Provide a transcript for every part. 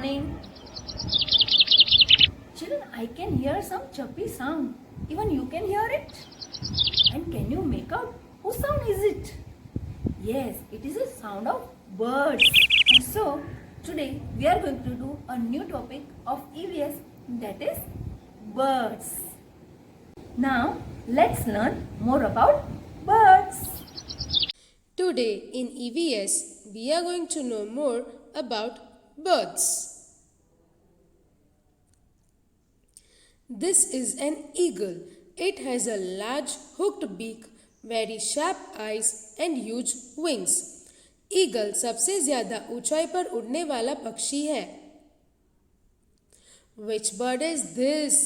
morning. Children, I can hear some chirpy sound. Even you can hear it. And can you make out whose sound is it? Yes, it is a sound of birds. And so, today we are going to do a new topic of EVS, that is birds. Now, let's learn more about birds. Today in EVS, we are going to know more about birds. This is an eagle. It has a large hooked beak, very sharp eyes and huge wings. Eagle सबसे ज़्यादा ऊंचाई पर उड़ने वाला पक्षी है. Which bird is this?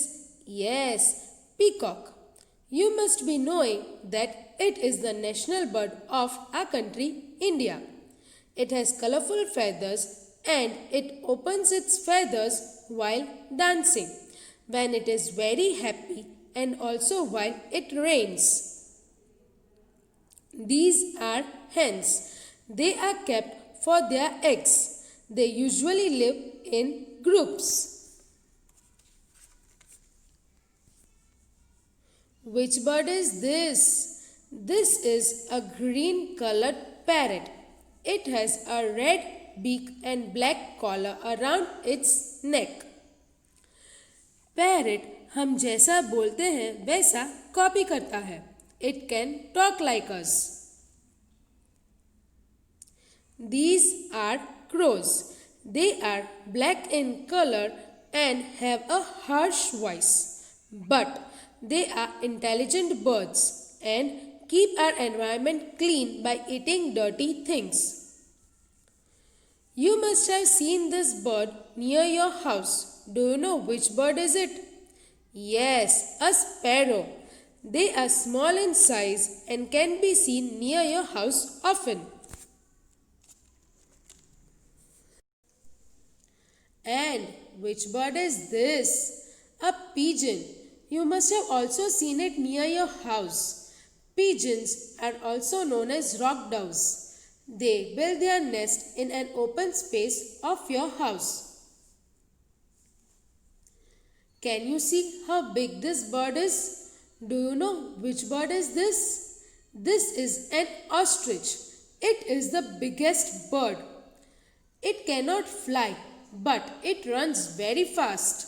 Yes, peacock. You must be knowing that it is the national bird of our country, India. It has colorful feathers and it opens its feathers while dancing, when it is very happy and also while it rains. These are hens. They are kept for their eggs. They usually live in groups. Which bird is this? This is a green colored parrot. It has a red beak and black collar around its neck. Parrot हम जैसा बोलते हैं वैसा copy करता है. It can talk like us. These are crows. They are black in color and have a harsh voice. But they are intelligent birds and keep our environment clean by eating dirty things. You must have seen this bird near your house. Do you know which bird is it? Yes, a sparrow. They are small in size and can be seen near your house often. And which bird is this? A pigeon. You must have also seen it near your house. Pigeons are also known as rock doves. They build their nest in an open space of your house. Can you see how big this bird is? Do you know which bird is this? This is an ostrich. It is the biggest bird. It cannot fly, but it runs very fast.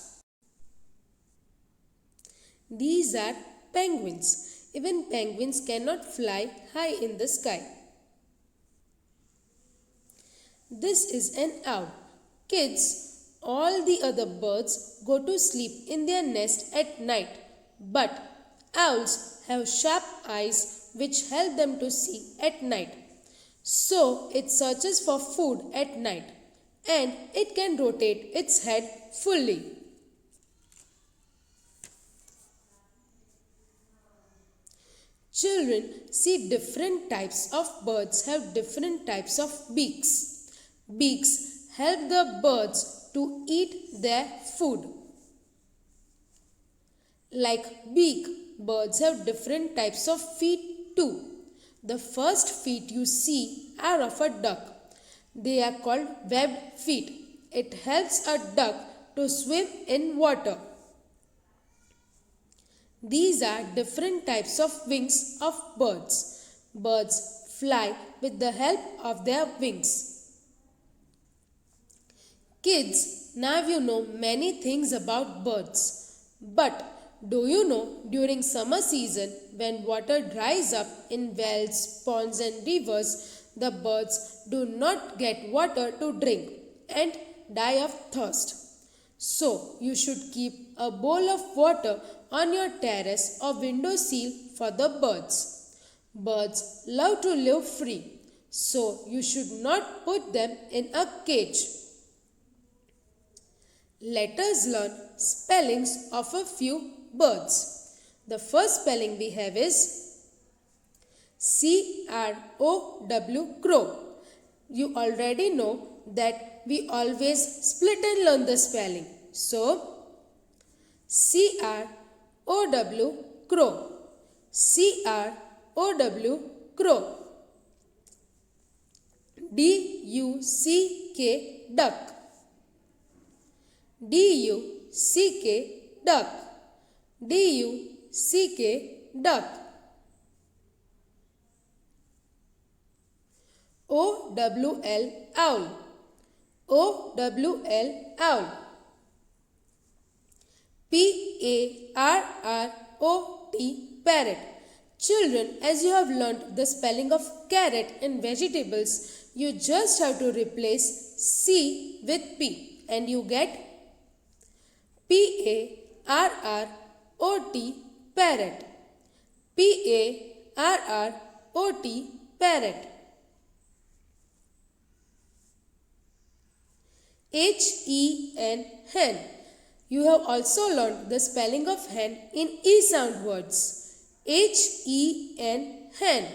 These are penguins. Even penguins cannot fly high in the sky. This is an owl. Kids, all the other birds go to sleep in their nest at night, but owls have sharp eyes which help them to see at night. So it searches for food at night and it can rotate its head fully. Children, see, different types of birds have different types of beaks. Beaks help the birds to eat their food. Like beak, birds have different types of feet too. The first feet you see are of a duck. They are called webbed feet. It helps a duck to swim in water. These are different types of wings of birds. Birds fly with the help of their wings. Kids, now you know many things about birds. But do you know during summer season when water dries up in wells, ponds and rivers, the birds do not get water to drink and die of thirst. So you should keep a bowl of water on your terrace or window sill for the birds. Birds love to live free, so you should not put them in a cage. Let us learn spellings of a few birds. The first spelling we have is C-R-O-W, crow. You already know that we always split and learn the spelling. So, C-R-O-W, crow. C-R-O-W, crow. D-U-C-K, duck. D-U-C-K, duck. D-U-C-K, duck. O-W-L, owl. O-W-L, owl. P-A-R-R-O-T, parrot. Children, as you have learnt the spelling of carrot in vegetables, you just have to replace C with P and you get P-A-R-R-O-T, parrot. P-A-R-R-O-T, parrot. H-E-N, hen. You have also learned the spelling of hen in E sound words. H-E-N, hen.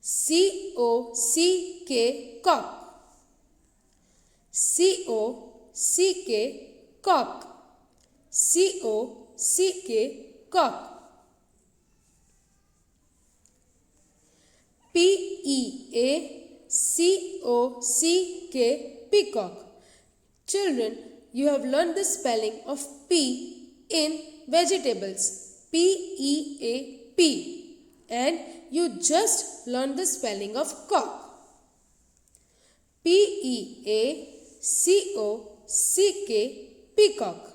C-O-C-K, cock. C-O-C-K, cock. C-O-C-K, cock. P-E-A-C-O-C-K, peacock. Children, you have learned the spelling of P in vegetables. P-E-A-P. And you just learned the spelling of cock. P-E-A-C-O-C-K, peacock.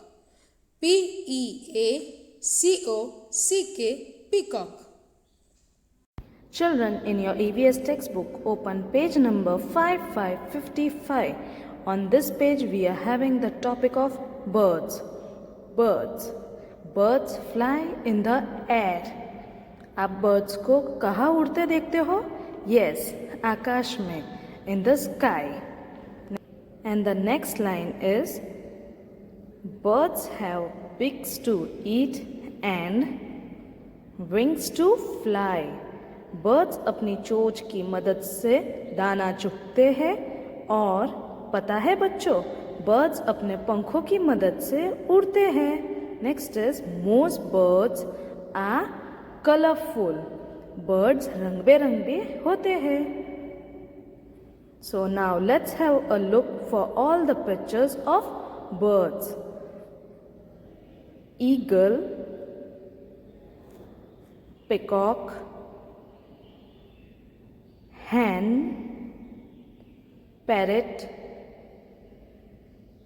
P-E-A-C-O-C-K, peacock. Children, in your EVS textbook, open page number 5555. On this page, we are having the topic of birds. Birds. Birds fly in the air. आप birds को कहाँ उड़ते देखते हो? Yes, आकाश में, in the sky. And the next line is, birds have beaks to eat and wings to fly. Birds अपनी चोंच की मदद से दाना चुगते हैं और पता है बच्चों, बर्ड्स अपने पंखों की मदद से उड़ते हैं. Next is, most birds are colourful. Birds रंग बिरंगे होते हैं. So now let's have a look for all the pictures of birds. Eagle, peacock, hen, parrot,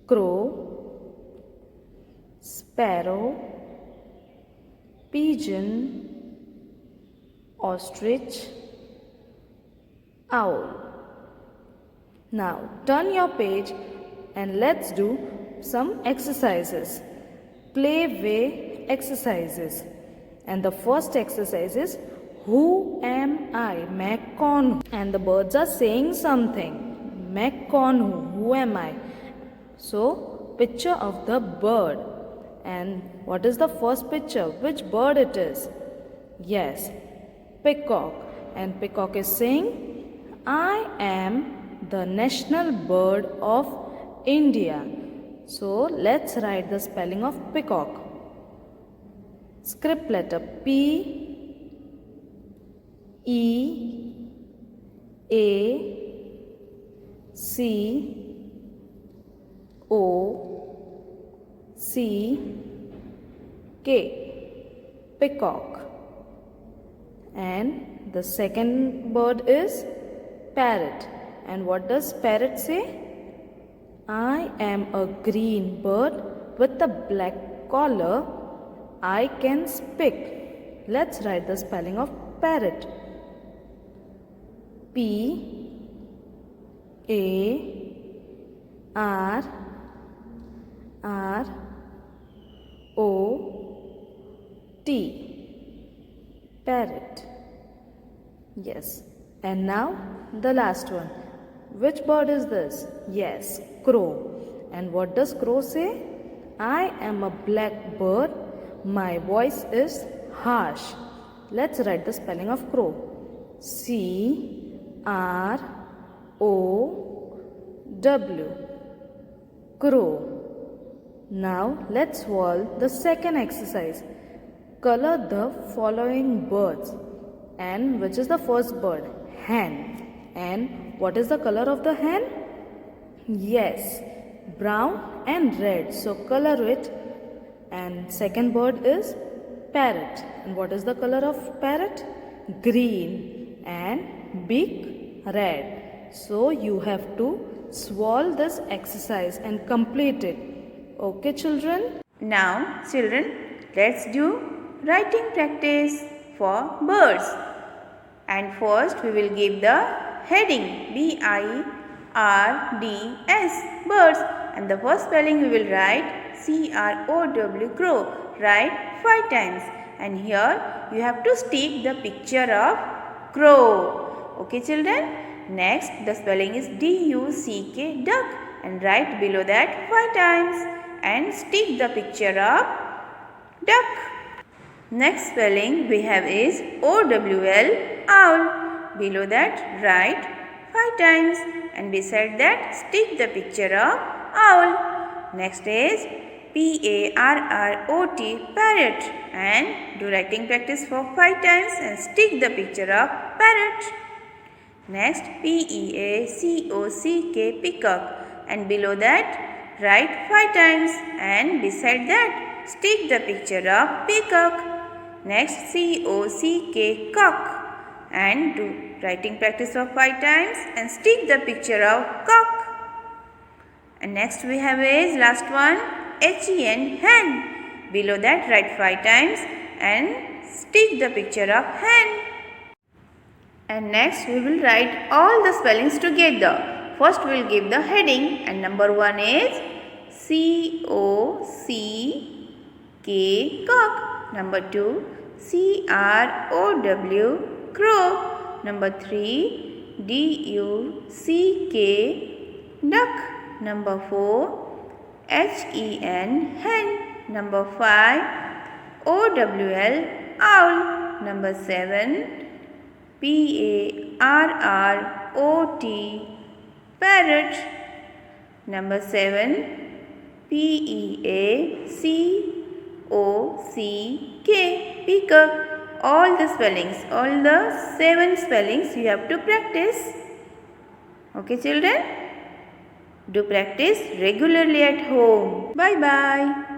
crow, sparrow, pigeon, ostrich, owl. Now turn your page and let's do some exercises. Play-way exercises. And the first exercise is, who am I? मैं कौन हूँ? And the birds are saying something. मैं कौन हूँ? Who am I? So, picture of the bird. And what is the first picture? Which bird it is? Yes, peacock. And peacock is saying, I am the national bird of India. So, let's write the spelling of peacock. Script letter P, E, A, C, O, C, K. Peacock. And the second bird is parrot. And what does parrot say? I am a green bird with a black collar. I can speak. Let's write the spelling of parrot. P, A, R, R, O, T. Parrot. Yes. And now the last one. Which bird is this? Yes, crow. And what does crow say? I am a black bird. My voice is harsh. Let's write the spelling of crow. C, R, O, W. Crow. Now let's solve the second exercise. Color the following birds. And which is the first bird? Hen. And what is the color of the hen? Yes, brown and red. So color it. And second bird is parrot. And what is the color of parrot? Green and big red. So you have to solve this exercise and complete it. Okay, children? Now, children, let's do writing practice for birds. And first, we will give the heading BIRDS, birds. And the first spelling we will write CROW, crow. Write 5 times. And here you have to stick the picture of crow. Okay, children? Next, the spelling is DUCK, duck. And write below that 5 times. And stick the picture of duck. Next spelling we have is OWL, owl. Below that write 5 times and beside that stick the picture of owl. Next is PARROT, parrot, and do writing practice for 5 times and stick the picture of parrot. Next PEACOCK, peacock, and below that write 5 times and beside that stick the picture of peacock. Next COCK, cock, and do writing practice of 5 times and stick the picture of cock. And next we have is last one HEN, hen. Below that write 5 times and stick the picture of hen. And next we will write all the spellings together. First we will give the heading and number 1 is COCK, cock. Number 2 CROW, crow. Number 3 DUCK, duck. Number 4 HEN, hen. Number 5 OWL, owl. Number 7 PARROT, parrot. Number 7 PEACOCK, peacock. All the spellings, all the 7 spellings you have to practice. Okay, children? Do practice regularly at home. Bye bye.